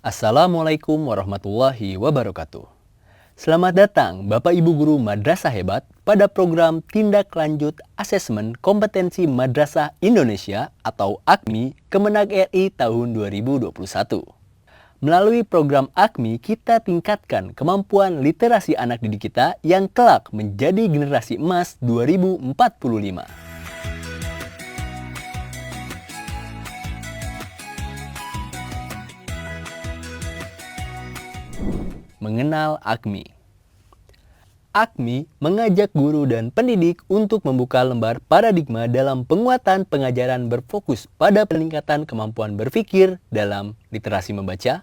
Assalamualaikum warahmatullahi wabarakatuh. Selamat datang Bapak Ibu Guru Madrasah Hebat pada program Tindak Lanjut Asesmen Kompetensi Madrasah Indonesia atau AKMI Kemenag RI tahun 2021. Melalui program AKMI, kita tingkatkan kemampuan literasi anak didik kita yang kelak menjadi generasi emas 2045. Mengenal AKMI. AKMI mengajak guru dan pendidik untuk membuka lembar paradigma dalam penguatan pengajaran berfokus pada peningkatan kemampuan berpikir dalam literasi membaca,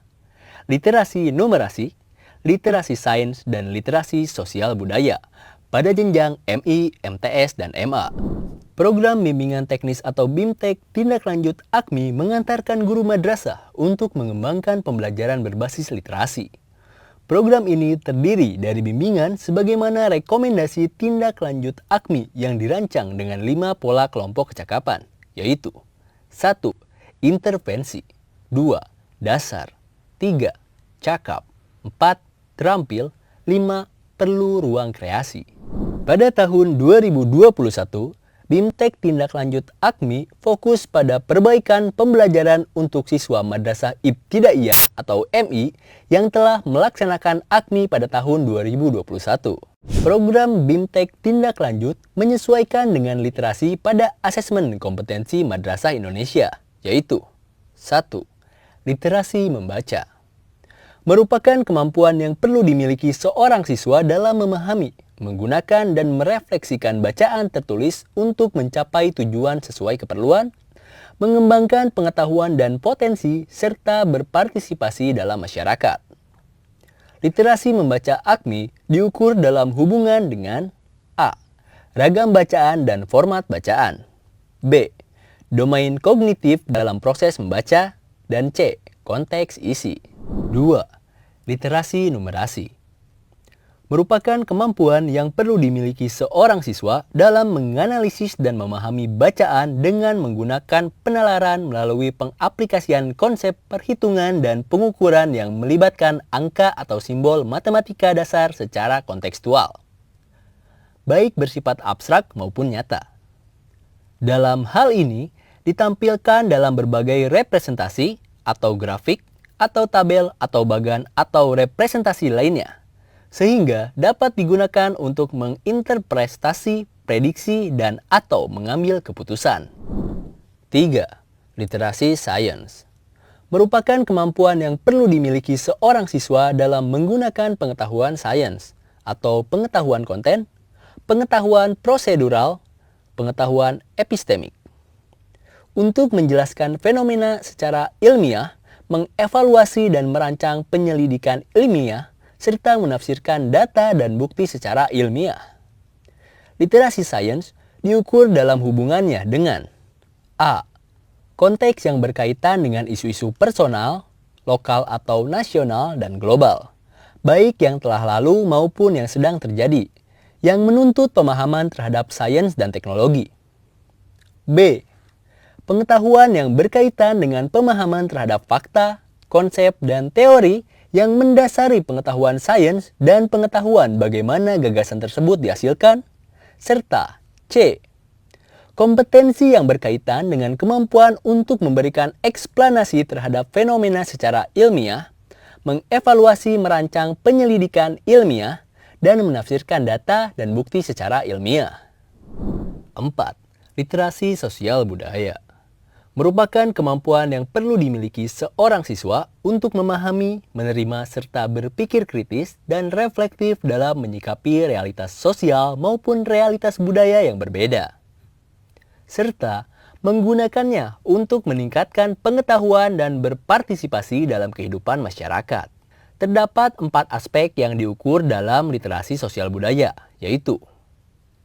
literasi numerasi, literasi sains, dan literasi sosial budaya pada jenjang MI, MTS, dan MA. Program Bimbingan Teknis atau BIMTEK Tindak Lanjut AKMI mengantarkan guru madrasah untuk mengembangkan pembelajaran berbasis literasi. Program ini terdiri dari bimbingan sebagaimana rekomendasi tindak lanjut AKMI yang dirancang dengan 5 pola kelompok kecakapan, yaitu 1. Intervensi, 2. Dasar, 3. Cakap, 4. Terampil, 5. Perlu ruang kreasi. Pada tahun 2021, BIMTEK Tindak Lanjut AKMI fokus pada perbaikan pembelajaran untuk siswa Madrasah Ibtidaiyah atau MI yang telah melaksanakan AKMI pada tahun 2021. Program BIMTEK Tindak Lanjut menyesuaikan dengan literasi pada asesmen kompetensi Madrasah Indonesia, yaitu 1. Literasi membaca. Merupakan kemampuan yang perlu dimiliki seorang siswa dalam memahami, menggunakan dan merefleksikan bacaan tertulis untuk mencapai tujuan sesuai keperluan, mengembangkan pengetahuan dan potensi, serta berpartisipasi dalam masyarakat. Literasi membaca AKMI diukur dalam hubungan dengan A. Ragam bacaan dan format bacaan, B. Domain kognitif dalam proses membaca, dan C. Konteks isi. 2. Literasi numerasi. Merupakan kemampuan yang perlu dimiliki seorang siswa dalam menganalisis dan memahami bacaan dengan menggunakan penalaran melalui pengaplikasian konsep perhitungan dan pengukuran yang melibatkan angka atau simbol matematika dasar secara kontekstual, baik bersifat abstrak maupun nyata. Dalam hal ini, ditampilkan dalam berbagai representasi atau grafik, atau tabel atau bagan atau representasi lainnya, sehingga dapat digunakan untuk menginterpretasi, prediksi, dan atau mengambil keputusan. 3. Literasi sains. Merupakan kemampuan yang perlu dimiliki seorang siswa dalam menggunakan pengetahuan sains atau pengetahuan konten, pengetahuan prosedural, pengetahuan epistemik, untuk menjelaskan fenomena secara ilmiah, mengevaluasi dan merancang penyelidikan ilmiah, serta menafsirkan data dan bukti secara ilmiah. Literasi sains diukur dalam hubungannya dengan A. Konteks yang berkaitan dengan isu-isu personal, lokal atau nasional dan global, baik yang telah lalu maupun yang sedang terjadi, yang menuntut pemahaman terhadap sains dan teknologi. B. Pengetahuan yang berkaitan dengan pemahaman terhadap fakta, konsep, dan teori yang mendasari pengetahuan sains dan pengetahuan bagaimana gagasan tersebut dihasilkan, serta C. Kompetensi yang berkaitan dengan kemampuan untuk memberikan eksplanasi terhadap fenomena secara ilmiah, mengevaluasi merancang penyelidikan ilmiah, dan menafsirkan data dan bukti secara ilmiah. 4. Literasi sosial budaya. Merupakan kemampuan yang perlu dimiliki seorang siswa untuk memahami, menerima, serta berpikir kritis dan reflektif dalam menyikapi realitas sosial maupun realitas budaya yang berbeda, serta menggunakannya untuk meningkatkan pengetahuan dan berpartisipasi dalam kehidupan masyarakat. Terdapat 4 aspek yang diukur dalam literasi sosial budaya, yaitu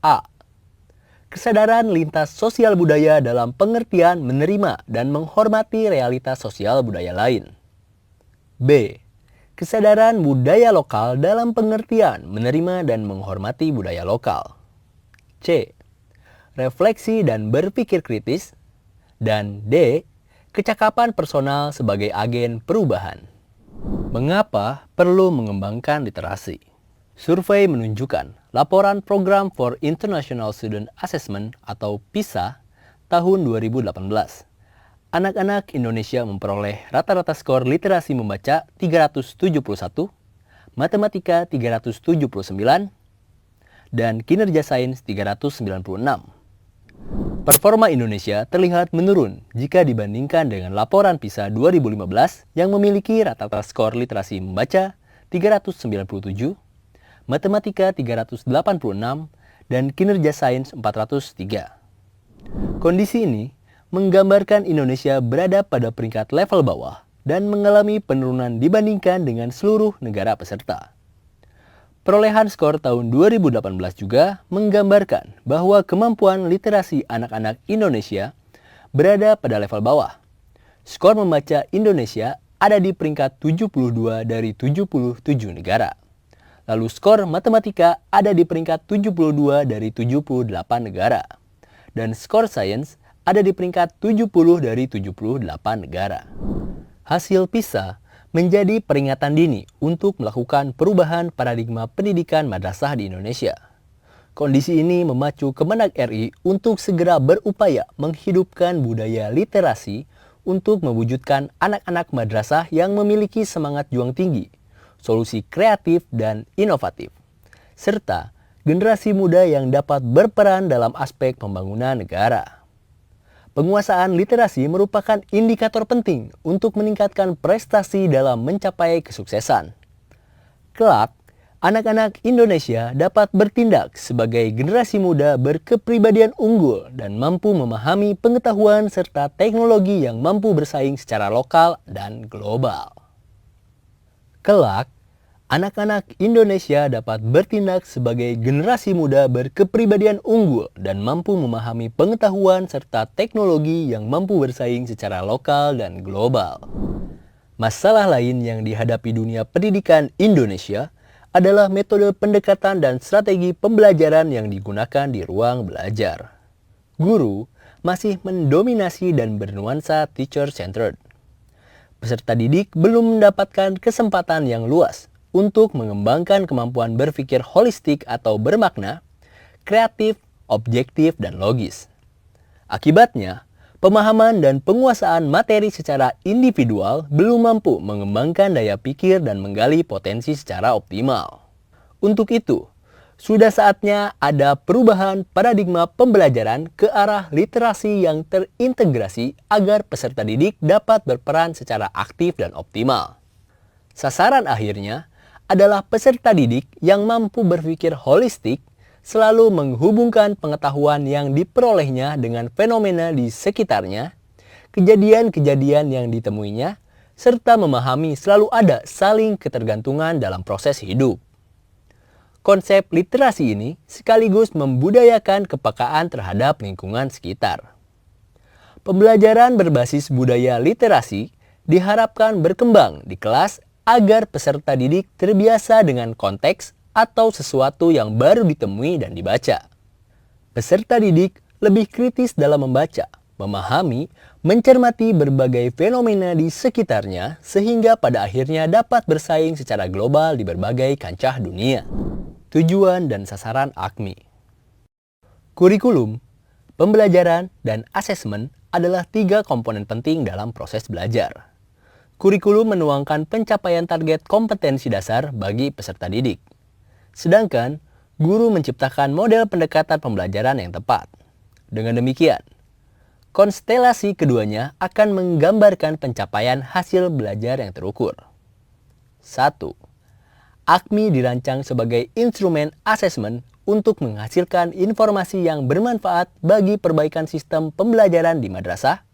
A. Kesadaran lintas sosial budaya dalam pengertian menerima dan menghormati realitas sosial budaya lain. B. Kesadaran budaya lokal dalam pengertian menerima dan menghormati budaya lokal. C. Refleksi dan berpikir kritis. Dan D. Kecakapan personal sebagai agen perubahan. Mengapa perlu mengembangkan literasi? Survei menunjukkan laporan Program for International Student Assessment atau PISA tahun 2018. Anak-anak Indonesia memperoleh rata-rata skor literasi membaca 371, matematika 379, dan kinerja sains 396. Performa Indonesia terlihat menurun jika dibandingkan dengan laporan PISA 2015 yang memiliki rata-rata skor literasi membaca 397, matematika 386, dan kinerja sains 403. Kondisi ini menggambarkan Indonesia berada pada peringkat level bawah dan mengalami penurunan dibandingkan dengan seluruh negara peserta. Perolehan skor tahun 2018 juga menggambarkan bahwa kemampuan literasi anak-anak Indonesia berada pada level bawah. Skor membaca Indonesia ada di peringkat 72 dari 77 negara. Lalu skor matematika ada di peringkat 72 dari 78 negara. Dan skor sains ada di peringkat 70 dari 78 negara. Hasil PISA menjadi peringatan dini untuk melakukan perubahan paradigma pendidikan madrasah di Indonesia. Kondisi ini memacu Kemenak RI untuk segera berupaya menghidupkan budaya literasi untuk mewujudkan anak-anak madrasah yang memiliki semangat juang tinggi, solusi kreatif dan inovatif, serta generasi muda yang dapat berperan dalam aspek pembangunan negara. Penguasaan literasi merupakan indikator penting untuk meningkatkan prestasi dalam mencapai kesuksesan. Kelak, anak-anak Indonesia dapat bertindak sebagai generasi muda berkepribadian unggul dan mampu memahami pengetahuan serta teknologi yang mampu bersaing secara lokal dan global. Kelak, anak-anak Indonesia dapat bertindak sebagai generasi muda berkepribadian unggul dan mampu memahami pengetahuan serta teknologi yang mampu bersaing secara lokal dan global. Masalah lain yang dihadapi dunia pendidikan Indonesia adalah metode pendekatan dan strategi pembelajaran yang digunakan di ruang belajar. Guru masih mendominasi dan bernuansa teacher-centered. Peserta didik belum mendapatkan kesempatan yang luas untuk mengembangkan kemampuan berpikir holistik atau bermakna, kreatif, objektif, dan logis. Akibatnya, pemahaman dan penguasaan materi secara individual belum mampu mengembangkan daya pikir dan menggali potensi secara optimal. Untuk itu, sudah saatnya ada perubahan paradigma pembelajaran ke arah literasi yang terintegrasi agar peserta didik dapat berperan secara aktif dan optimal. Sasaran akhirnya adalah peserta didik yang mampu berpikir holistik, selalu menghubungkan pengetahuan yang diperolehnya dengan fenomena di sekitarnya, kejadian-kejadian yang ditemuinya, serta memahami selalu ada saling ketergantungan dalam proses hidup. Konsep literasi ini sekaligus membudayakan kepekaan terhadap lingkungan sekitar. Pembelajaran berbasis budaya literasi diharapkan berkembang di kelas agar peserta didik terbiasa dengan konteks atau sesuatu yang baru ditemui dan dibaca. Peserta didik lebih kritis dalam membaca, memahami, mencermati berbagai fenomena di sekitarnya sehingga pada akhirnya dapat bersaing secara global di berbagai kancah dunia. Tujuan dan sasaran AKMI. Kurikulum, pembelajaran, dan asesmen adalah 3 komponen penting dalam proses belajar. Kurikulum menuangkan pencapaian target kompetensi dasar bagi peserta didik. Sedangkan, guru menciptakan model pendekatan pembelajaran yang tepat. Dengan demikian, konstelasi keduanya akan menggambarkan pencapaian hasil belajar yang terukur. 1. AKMI dirancang sebagai instrumen asesmen untuk menghasilkan informasi yang bermanfaat bagi perbaikan sistem pembelajaran di madrasah,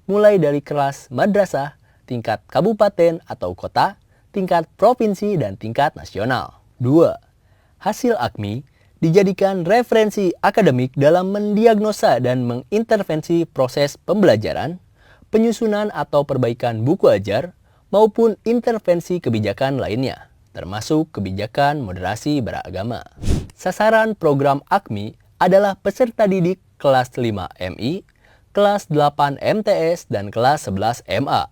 mulai dari kelas madrasah, tingkat kabupaten atau kota, tingkat provinsi, dan tingkat nasional. 2. Hasil AKMI dijadikan referensi akademik dalam mendiagnosa dan mengintervensi proses pembelajaran, penyusunan atau perbaikan buku ajar, maupun intervensi kebijakan lainnya, termasuk kebijakan moderasi beragama. Sasaran program AKMI adalah peserta didik kelas 5 MI, kelas 8 MTS, dan kelas 11 MA,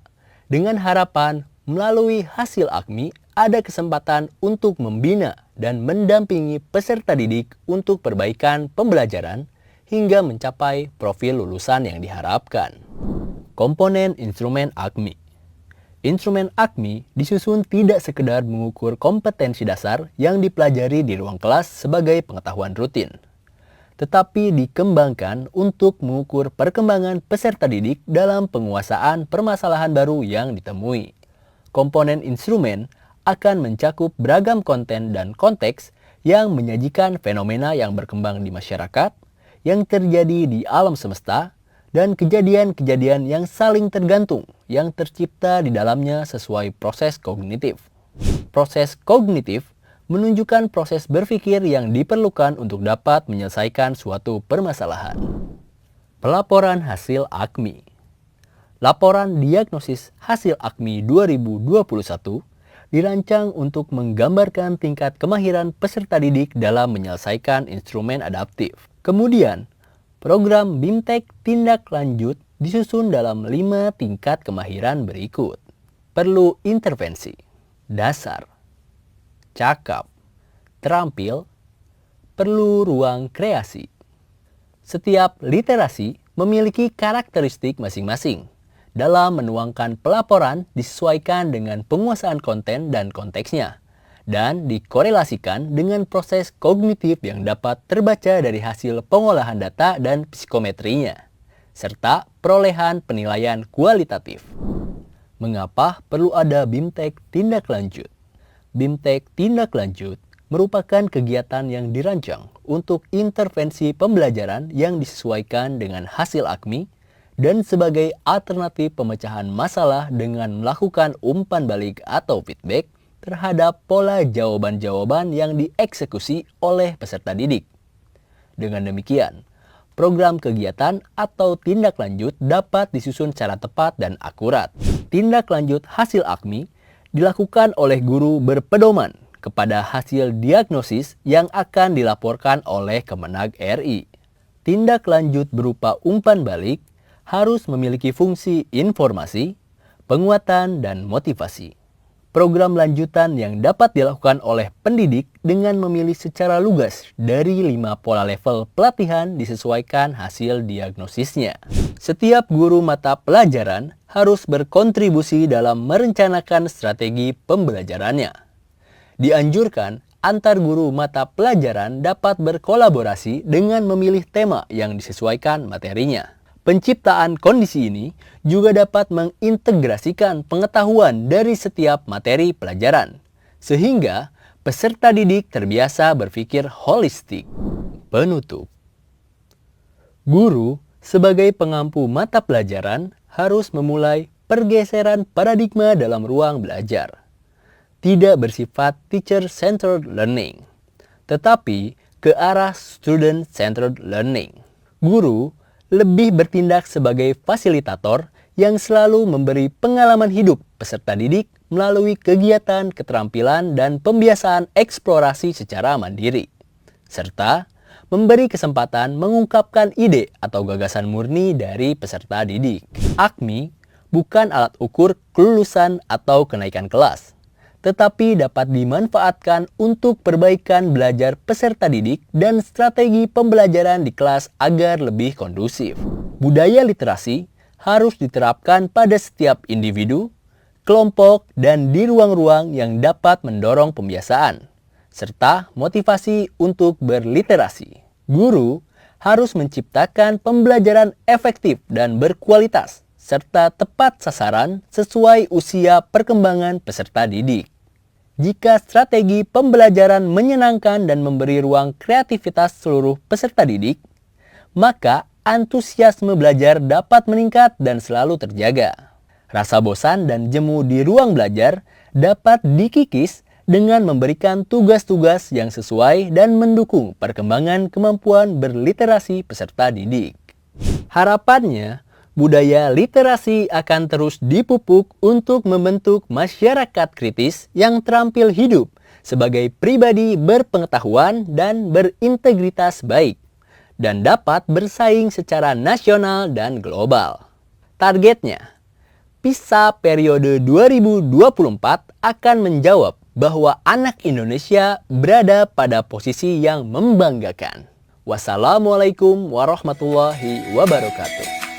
dengan harapan Melalui hasil AKMI, ada kesempatan untuk membina dan mendampingi peserta didik untuk perbaikan pembelajaran hingga mencapai profil lulusan yang diharapkan. Komponen instrumen AKMI. Instrumen AKMI disusun tidak sekedar mengukur kompetensi dasar yang dipelajari di ruang kelas sebagai pengetahuan rutin, tetapi dikembangkan untuk mengukur perkembangan peserta didik dalam penguasaan permasalahan baru yang ditemui. Komponen instrumen akan mencakup beragam konten dan konteks yang menyajikan fenomena yang berkembang di masyarakat, yang terjadi di alam semesta, dan kejadian-kejadian yang saling tergantung yang tercipta di dalamnya sesuai proses kognitif. Proses kognitif menunjukkan proses berpikir yang diperlukan untuk dapat menyelesaikan suatu permasalahan. Pelaporan hasil AKMI. Laporan diagnosis hasil AKMI 2021 dirancang untuk menggambarkan tingkat kemahiran peserta didik dalam menyelesaikan instrumen adaptif. Kemudian, program BIMTEK tindak lanjut disusun dalam 5 tingkat kemahiran berikut. Perlu intervensi, dasar, cakap, terampil, perlu ruang kreasi. Setiap literasi memiliki karakteristik masing-masing. Dalam menuangkan pelaporan disesuaikan dengan penguasaan konten dan konteksnya, dan dikorelasikan dengan proses kognitif yang dapat terbaca dari hasil pengolahan data dan psikometrinya, serta perolehan penilaian kualitatif. Mengapa perlu ada BIMTEK tindak lanjut? BIMTEK tindak lanjut merupakan kegiatan yang dirancang untuk intervensi pembelajaran yang disesuaikan dengan hasil AKMI dan sebagai alternatif pemecahan masalah dengan melakukan umpan balik atau feedback terhadap pola jawaban-jawaban yang dieksekusi oleh peserta didik. Dengan demikian, program kegiatan atau tindak lanjut dapat disusun secara tepat dan akurat. Tindak lanjut hasil AKMI dilakukan oleh guru berpedoman kepada hasil diagnosis yang akan dilaporkan oleh Kemenag RI. Tindak lanjut berupa umpan balik harus memiliki fungsi informasi, penguatan, dan motivasi. Program lanjutan yang dapat dilakukan oleh pendidik dengan memilih secara lugas dari 5 pola level pelatihan disesuaikan hasil diagnosisnya. Setiap guru mata pelajaran harus berkontribusi dalam merencanakan strategi pembelajarannya. Dianjurkan antar guru mata pelajaran dapat berkolaborasi dengan memilih tema yang disesuaikan materinya. Penciptaan kondisi ini juga dapat mengintegrasikan pengetahuan dari setiap materi pelajaran, sehingga peserta didik terbiasa berpikir holistik. Penutup. Guru sebagai pengampu mata pelajaran harus memulai pergeseran paradigma dalam ruang belajar. Tidak bersifat teacher-centered learning, tetapi ke arah student-centered learning. Guru lebih bertindak sebagai fasilitator yang selalu memberi pengalaman hidup peserta didik melalui kegiatan keterampilan dan pembiasaan eksplorasi secara mandiri, serta memberi kesempatan mengungkapkan ide atau gagasan murni dari peserta didik. AKMI bukan alat ukur kelulusan atau kenaikan kelas, tetapi dapat dimanfaatkan untuk perbaikan belajar peserta didik dan strategi pembelajaran di kelas agar lebih kondusif. Budaya literasi harus diterapkan pada setiap individu, kelompok, dan di ruang-ruang yang dapat mendorong pembiasaan, serta motivasi untuk berliterasi. Guru harus menciptakan pembelajaran efektif dan berkualitas, serta tepat sasaran sesuai usia perkembangan peserta didik. Jika strategi pembelajaran menyenangkan dan memberi ruang kreativitas seluruh peserta didik, maka antusiasme belajar dapat meningkat dan selalu terjaga. Rasa bosan dan jemu di ruang belajar dapat dikikis dengan memberikan tugas-tugas yang sesuai dan mendukung perkembangan kemampuan berliterasi peserta didik. Harapannya, budaya literasi akan terus dipupuk untuk membentuk masyarakat kritis yang terampil hidup sebagai pribadi berpengetahuan dan berintegritas baik, dan dapat bersaing secara nasional dan global. Targetnya, PISA periode 2024 akan menjawab bahwa anak Indonesia berada pada posisi yang membanggakan. Wassalamualaikum warahmatullahi wabarakatuh.